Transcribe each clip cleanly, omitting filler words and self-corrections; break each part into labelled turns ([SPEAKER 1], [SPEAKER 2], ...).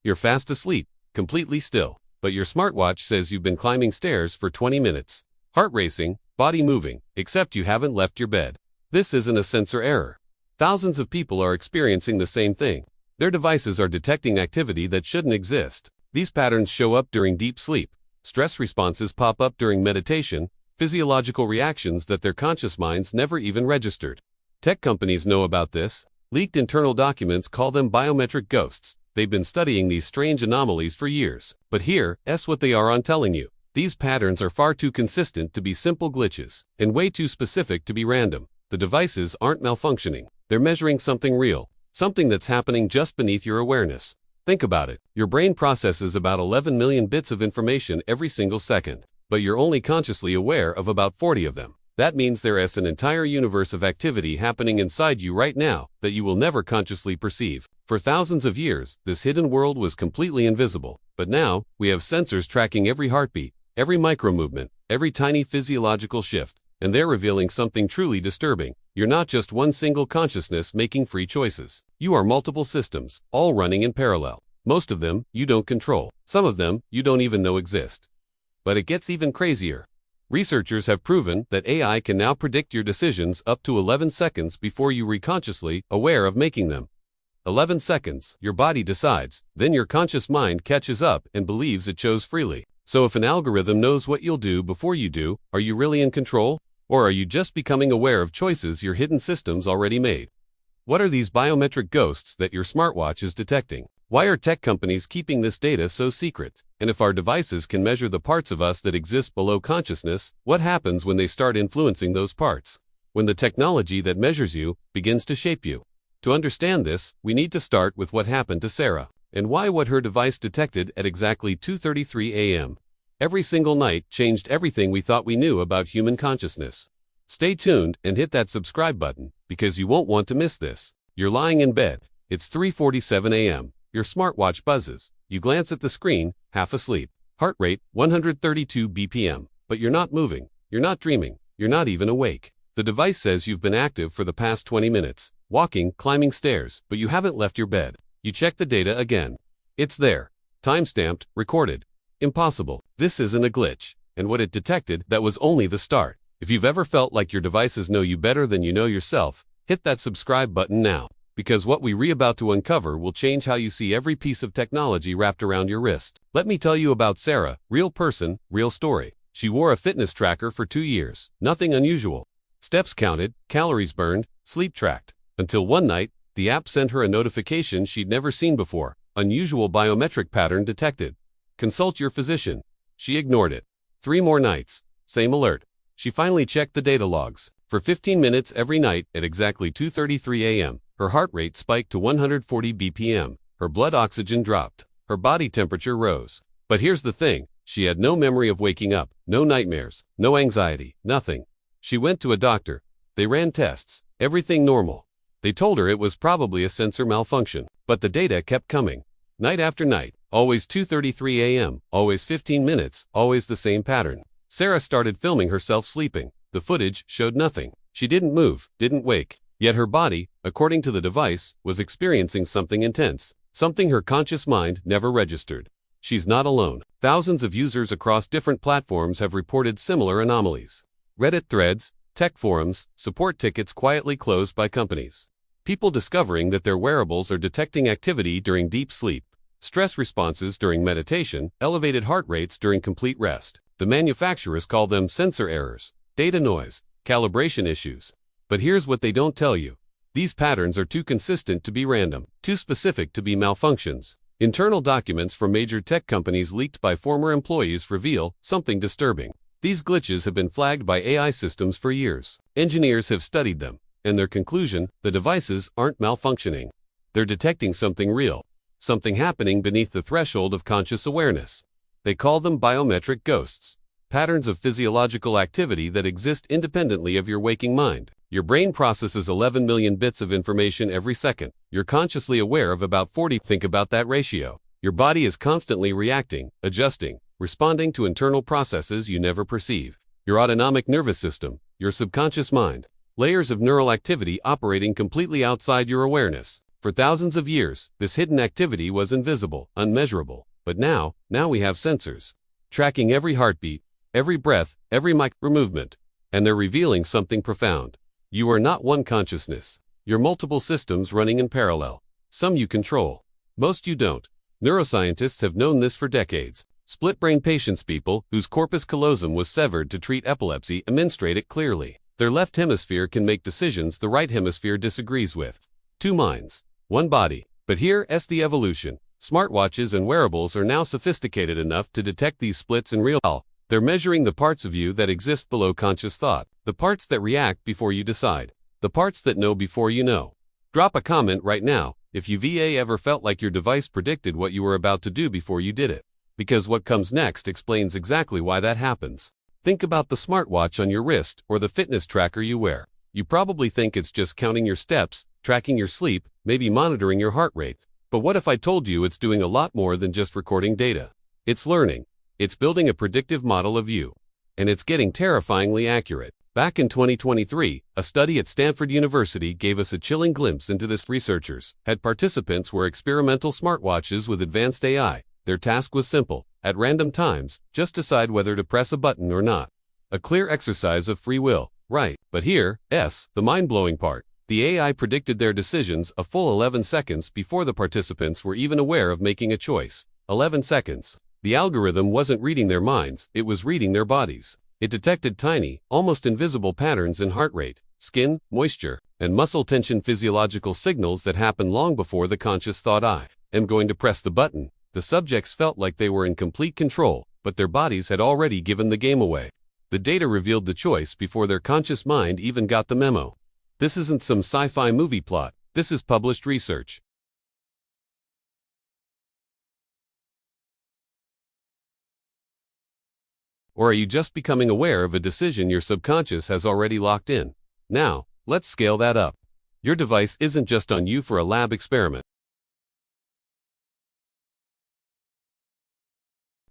[SPEAKER 1] You're fast asleep, completely still, but your smartwatch says you've been climbing stairs for 20 minutes. Heart racing, body moving, except you haven't left your bed. This isn't a sensor error. Thousands of people are experiencing the same thing. Their devices are detecting activity that shouldn't exist. These patterns show up during deep sleep. Stress responses pop up during meditation, physiological reactions that their conscious minds never even registered. Tech companies know about this. Leaked internal documents call them biometric ghosts. They've been studying these strange anomalies for years. But here's what they are telling you. These patterns are far too consistent to be simple glitches, and way too specific to be random. The devices aren't malfunctioning. They're measuring something real, something that's happening just beneath your awareness. Think about it. Your brain processes about 11 million bits of information every single second, but you're only consciously aware of about 40 of them. That means there is an entire universe of activity happening inside you right now that you will never consciously perceive. For thousands of years, this hidden world was completely invisible, but now, we have sensors tracking every heartbeat, every micromovement, every tiny physiological shift, and they're revealing something truly disturbing. You're not just one single consciousness making free choices. You are multiple systems, all running in parallel. Most of them, you don't control. Some of them, you don't even know exist. But it gets even crazier. Researchers have proven that AI can now predict your decisions up to 11 seconds before you are consciously aware of making them. 11 seconds, your body decides, then your conscious mind catches up and believes it chose freely. So if an algorithm knows what you'll do before you do, are you really in control? Or are you just becoming aware of choices your hidden systems already made? What are these biometric ghosts that your smartwatch is detecting? Why are tech companies keeping this data so secret? And if our devices can measure the parts of us that exist below consciousness, what happens when they start influencing those parts? When the technology that measures you begins to shape you? To understand this, we need to start with what happened to Sarah, and why what her device detected at exactly 2:33 a.m. every single night changed everything we thought we knew about human consciousness. Stay tuned and hit that subscribe button, because you won't want to miss this. You're lying in bed. It's 3:47 a.m. Your smartwatch buzzes. You glance at the screen, half asleep. Heart rate, 132 BPM. But you're not moving. You're not dreaming. You're not even awake. The device says you've been active for the past 20 minutes, walking, climbing stairs, but you haven't left your bed. You check the data again. It's there. Timestamped, recorded. Impossible. This isn't a glitch. And what it detected, that was only the start. If you've ever felt like your devices know you better than you know yourself, hit that subscribe button now. Because what we're about to uncover will change how you see every piece of technology wrapped around your wrist. Let me tell you about Sarah, real person, real story. She wore a fitness tracker for 2 years. Nothing unusual. Steps counted, calories burned, sleep tracked. Until one night, the app sent her a notification she'd never seen before. Unusual biometric pattern detected. Consult your physician. She ignored it. 3 more nights. Same alert. She finally checked the data logs. For 15 minutes every night at exactly 2:33 a.m., her heart rate spiked to 140 BPM. Her blood oxygen dropped. Her body temperature rose. But here's the thing. She had no memory of waking up, no nightmares, no anxiety, nothing. She went to a doctor. They ran tests. Everything normal. They told her it was probably a sensor malfunction. But the data kept coming. Night after night. Always 2:33 a.m., always 15 minutes, always the same pattern. Sarah started filming herself sleeping. The footage showed nothing. She didn't move, didn't wake. Yet her body, according to the device, was experiencing something intense, something her conscious mind never registered. She's not alone. Thousands of users across different platforms have reported similar anomalies. Reddit threads, tech forums, support tickets quietly closed by companies. People discovering that their wearables are detecting activity during deep sleep, stress responses during meditation, elevated heart rates during complete rest. The manufacturers call them sensor errors, data noise, calibration issues. But here's what they don't tell you. These patterns are too consistent to be random, too specific to be malfunctions. Internal documents from major tech companies leaked by former employees reveal something disturbing. These glitches have been flagged by AI systems for years. Engineers have studied them, and their conclusion, the devices aren't malfunctioning. They're detecting something real, something happening beneath the threshold of conscious awareness. They call them biometric ghosts, patterns of physiological activity that exist independently of your waking mind. Your brain processes 11 million bits of information every second. You're consciously aware of about 40. Think about that ratio. Your body is constantly reacting, adjusting, responding to internal processes you never perceive. Your autonomic nervous system, your subconscious mind, layers of neural activity operating completely outside your awareness. For thousands of years, this hidden activity was invisible, unmeasurable. But now we have sensors, tracking every heartbeat, every breath, every micro movement. And they're revealing something profound. You are not one consciousness. You're multiple systems running in parallel. Some you control. Most you don't. Neuroscientists have known this for decades. Split-brain patients, people whose corpus callosum was severed to treat epilepsy, demonstrate it clearly. Their left hemisphere can make decisions the right hemisphere disagrees with. Two minds, one body. But here's the evolution. Smartwatches and wearables are now sophisticated enough to detect these splits in real time. They're measuring the parts of you that exist below conscious thought, the parts that react before you decide, the parts that know before you know. Drop a comment right now if you've ever felt like your device predicted what you were about to do before you did it. Because what comes next explains exactly why that happens. Think about the smartwatch on your wrist or the fitness tracker you wear. You probably think it's just counting your steps, tracking your sleep, maybe monitoring your heart rate. But what if I told you it's doing a lot more than just recording data? It's learning. It's building a predictive model of you. And it's getting terrifyingly accurate. Back in 2023, a study at Stanford University gave us a chilling glimpse into this. Researchers had participants wear experimental smartwatches with advanced AI. Their task was simple. At random times, just decide whether to press a button or not. A clear exercise of free will, right? But here's the mind-blowing part. The AI predicted their decisions a full 11 seconds before the participants were even aware of making a choice. 11 seconds. The algorithm wasn't reading their minds, it was reading their bodies. It detected tiny, almost invisible patterns in heart rate, skin, moisture, and muscle tension, physiological signals that happen long before the conscious thought "I am going to press the button." The subjects felt like they were in complete control, but their bodies had already given the game away. The data revealed the choice before their conscious mind even got the memo. This isn't some sci-fi movie plot, this is published research. Or are you just becoming aware of a decision your subconscious has already locked in? Now, let's scale that up. Your device isn't just on you for a lab experiment.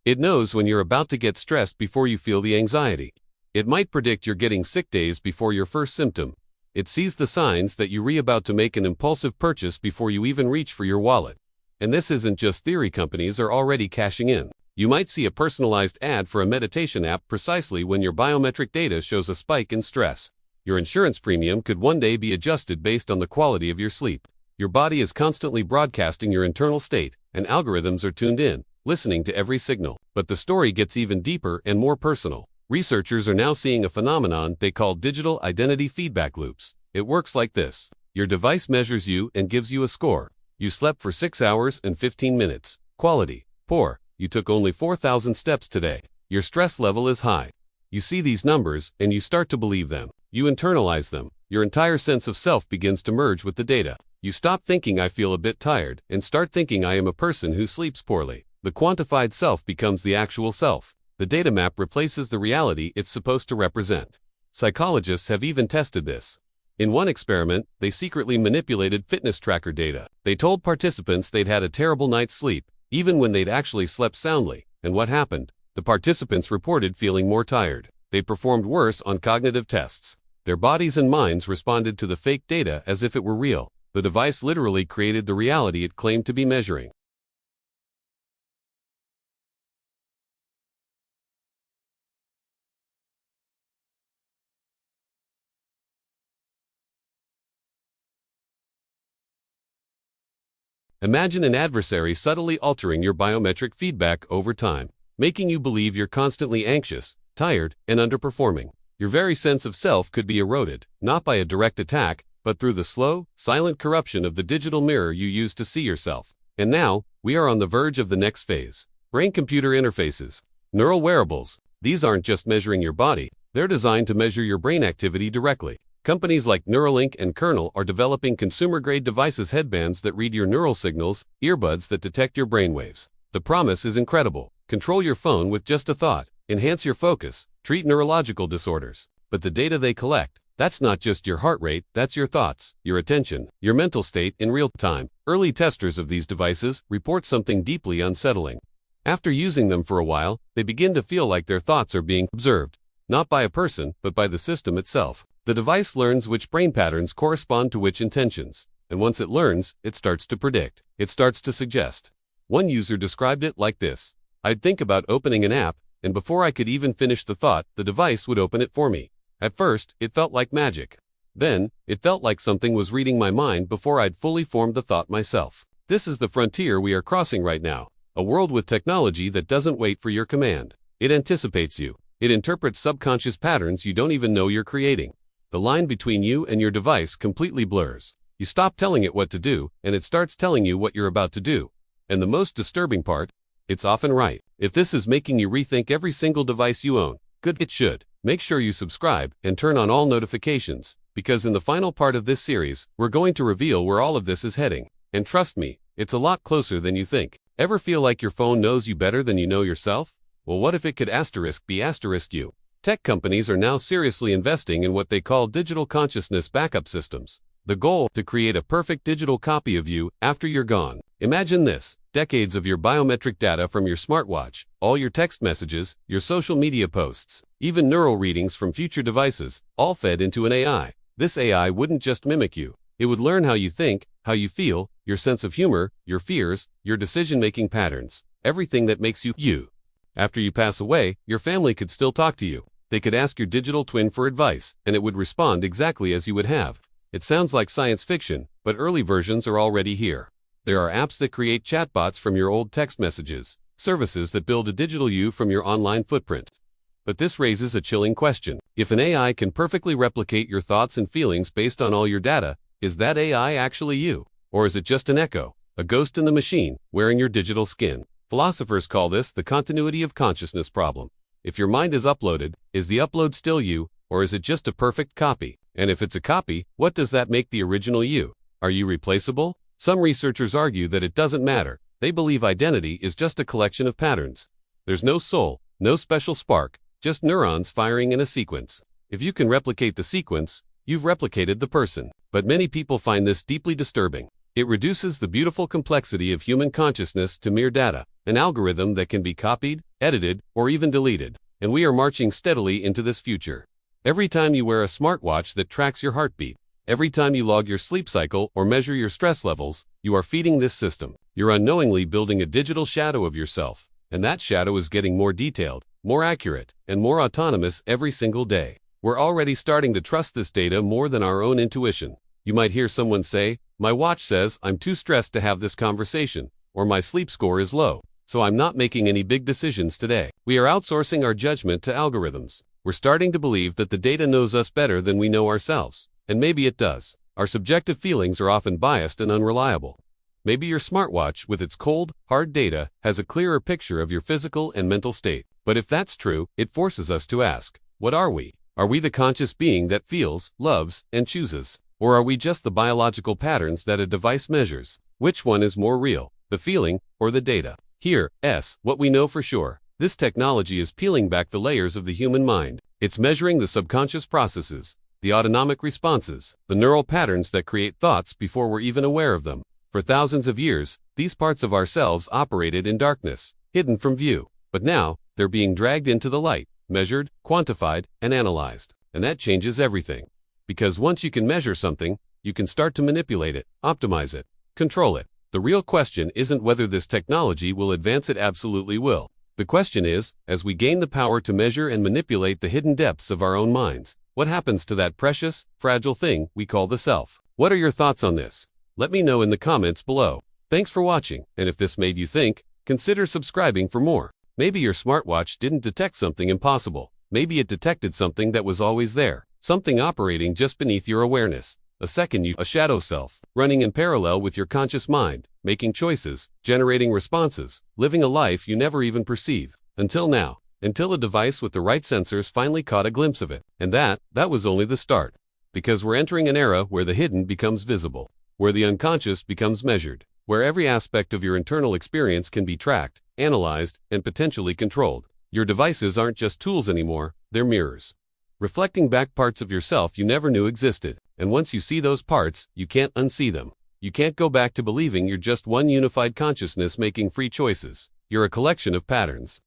[SPEAKER 1] It knows when you're about to get stressed before you feel the anxiety. It might predict you're getting sick days before your first symptom. It sees the signs that you're about to make an impulsive purchase before you even reach for your wallet. And this isn't just theory, companies are already cashing in. You might see a personalized ad for a meditation app precisely when your biometric data shows a spike in stress. Your insurance premium could one day be adjusted based on the quality of your sleep. Your body is constantly broadcasting your internal state, and algorithms are tuned in, listening to every signal. But the story gets even deeper and more personal. Researchers are now seeing a phenomenon they call digital identity feedback loops. It works like this. Your device measures you and gives you a score. You slept for 6 hours and 15 minutes. Quality: poor. You took only 4,000 steps today. Your stress level is high. You see these numbers and you start to believe them. You internalize them. Your entire sense of self begins to merge with the data. You stop thinking "I feel a bit tired" and start thinking "I am a person who sleeps poorly." The quantified self becomes the actual self. The data map replaces the reality it's supposed to represent. Psychologists have even tested this. In one experiment, they secretly manipulated fitness tracker data. They told participants they'd had a terrible night's sleep, even when they'd actually slept soundly. And what happened? The participants reported feeling more tired. They performed worse on cognitive tests. Their bodies and minds responded to the fake data as if it were real. The device literally created the reality it claimed to be measuring. Imagine an adversary subtly altering your biometric feedback over time, making you believe you're constantly anxious, tired, and underperforming. Your very sense of self could be eroded, not by a direct attack, but through the slow, silent corruption of the digital mirror you use to see yourself. And now, we are on the verge of the next phase. Brain-computer interfaces. Neural wearables. These aren't just measuring your body, they're designed to measure your brain activity directly. Companies like Neuralink and Kernel are developing consumer-grade devices, headbands that read your neural signals, earbuds that detect your brainwaves. The promise is incredible. Control your phone with just a thought, enhance your focus, treat neurological disorders. But the data they collect, that's not just your heart rate, that's your thoughts, your attention, your mental state in real time. Early testers of these devices report something deeply unsettling. After using them for a while, they begin to feel like their thoughts are being observed, not by a person, but by the system itself. The device learns which brain patterns correspond to which intentions. And once it learns, it starts to predict. It starts to suggest. One user described it like this. I'd think about opening an app, and before I could even finish the thought, the device would open it for me. At first, it felt like magic. Then, it felt like something was reading my mind before I'd fully formed the thought myself. This is the frontier we are crossing right now. A world with technology that doesn't wait for your command. It anticipates you. It interprets subconscious patterns you don't even know you're creating. The line between you and your device completely blurs. You stop telling it what to do, and it starts telling you what you're about to do. And the most disturbing part, it's often right. If this is making you rethink every single device you own, good, it should. Make sure you subscribe and turn on all notifications, because in the final part of this series, we're going to reveal where all of this is heading. And trust me, it's a lot closer than you think. Ever feel like your phone knows you better than you know yourself? Well, what if it could be you? Tech companies are now seriously investing in what they call digital consciousness backup systems. The goal, to create a perfect digital copy of you after you're gone. Imagine this, decades of your biometric data from your smartwatch, all your text messages, your social media posts, even neural readings from future devices, all fed into an AI. This AI wouldn't just mimic you. It would learn how you think, how you feel, your sense of humor, your fears, your decision-making patterns, everything that makes you, you. After you pass away, your family could still talk to you. They could ask your digital twin for advice, and it would respond exactly as you would have. It sounds like science fiction, but early versions are already here. There are apps that create chatbots from your old text messages, services that build a digital you from your online footprint. But this raises a chilling question. If an AI can perfectly replicate your thoughts and feelings based on all your data, is that AI actually you? Or is it just an echo, a ghost in the machine, wearing your digital skin? Philosophers call this the continuity of consciousness problem. If your mind is uploaded, is the upload still you, or is it just a perfect copy? And if it's a copy, what does that make the original you? Are you replaceable? Some researchers argue that it doesn't matter. They believe identity is just a collection of patterns. There's no soul, no special spark, just neurons firing in a sequence. If you can replicate the sequence, you've replicated the person. But many people find this deeply disturbing. It reduces the beautiful complexity of human consciousness to mere data, an algorithm that can be copied, edited, or even deleted. And we are marching steadily into this future. Every time you wear a smartwatch that tracks your heartbeat, every time you log your sleep cycle or measure your stress levels, you are feeding this system. You're unknowingly building a digital shadow of yourself, and that shadow is getting more detailed, more accurate, and more autonomous every single day. We're already starting to trust this data more than our own intuition. You might hear someone say, "My watch says I'm too stressed to have this conversation," or "My sleep score is low, so I'm not making any big decisions today." We are outsourcing our judgment to algorithms. We're starting to believe that the data knows us better than we know ourselves. And maybe it does. Our subjective feelings are often biased and unreliable. Maybe your smartwatch, with its cold, hard data, has a clearer picture of your physical and mental state. But if that's true, it forces us to ask, what are we? Are we the conscious being that feels, loves, and chooses? Or are we just the biological patterns that a device measures? Which one is more real, the feeling or the data? Here's what we know for sure. This technology is peeling back the layers of the human mind. It's measuring the subconscious processes, the autonomic responses, the neural patterns that create thoughts before we're even aware of them. For thousands of years, these parts of ourselves operated in darkness, hidden from view. But now, they're being dragged into the light, measured, quantified, and analyzed. And that changes everything. Because once you can measure something, you can start to manipulate it, optimize it, control it. The real question isn't whether this technology will advance, it absolutely will. The question is, as we gain the power to measure and manipulate the hidden depths of our own minds, what happens to that precious, fragile thing we call the self? What are your thoughts on this? Let me know in the comments below. Thanks for watching, and if this made you think, consider subscribing for more. Maybe your smartwatch didn't detect something impossible. Maybe it detected something that was always there, something operating just beneath your awareness. A second you, a shadow self, running in parallel with your conscious mind, making choices, generating responses, living a life you never even perceive. Until now. Until a device with the right sensors finally caught a glimpse of it. And that was only the start. Because we're entering an era where the hidden becomes visible, where the unconscious becomes measured, where every aspect of your internal experience can be tracked, analyzed, and potentially controlled. Your devices aren't just tools anymore, they're mirrors, reflecting back parts of yourself you never knew existed. And once you see those parts, you can't unsee them. You can't go back to believing you're just one unified consciousness making free choices. You're a collection of patterns,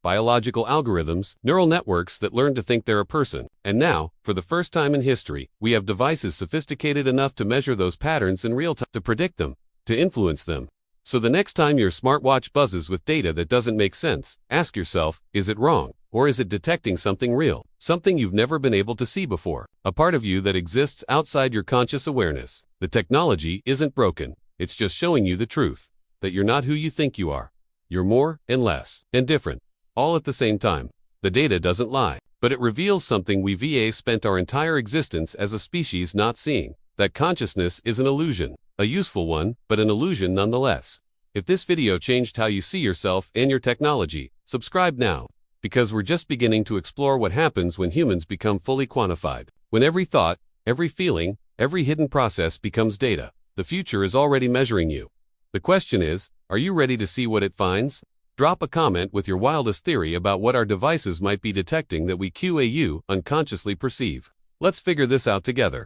[SPEAKER 1] biological algorithms, neural networks that learn to think they're a person. And now, for the first time in history, we have devices sophisticated enough to measure those patterns in real time, to predict them, to influence them. So the next time your smartwatch buzzes with data that doesn't make sense, ask yourself, is it wrong? Or is it detecting something real, something you've never been able to see before, a part of you that exists outside your conscious awareness? The technology isn't broken, it's just showing you the truth, that you're not who you think you are. You're more and less and different, all at the same time. The data doesn't lie, but it reveals something we've spent our entire existence as a species not seeing, that consciousness is an illusion, a useful one, but an illusion nonetheless. If this video changed how you see yourself and your technology, subscribe now, because we're just beginning to explore what happens when humans become fully quantified. When every thought, every feeling, every hidden process becomes data, the future is already measuring you. The question is, are you ready to see what it finds? Drop a comment with your wildest theory about what our devices might be detecting that we unconsciously perceive. Let's figure this out together.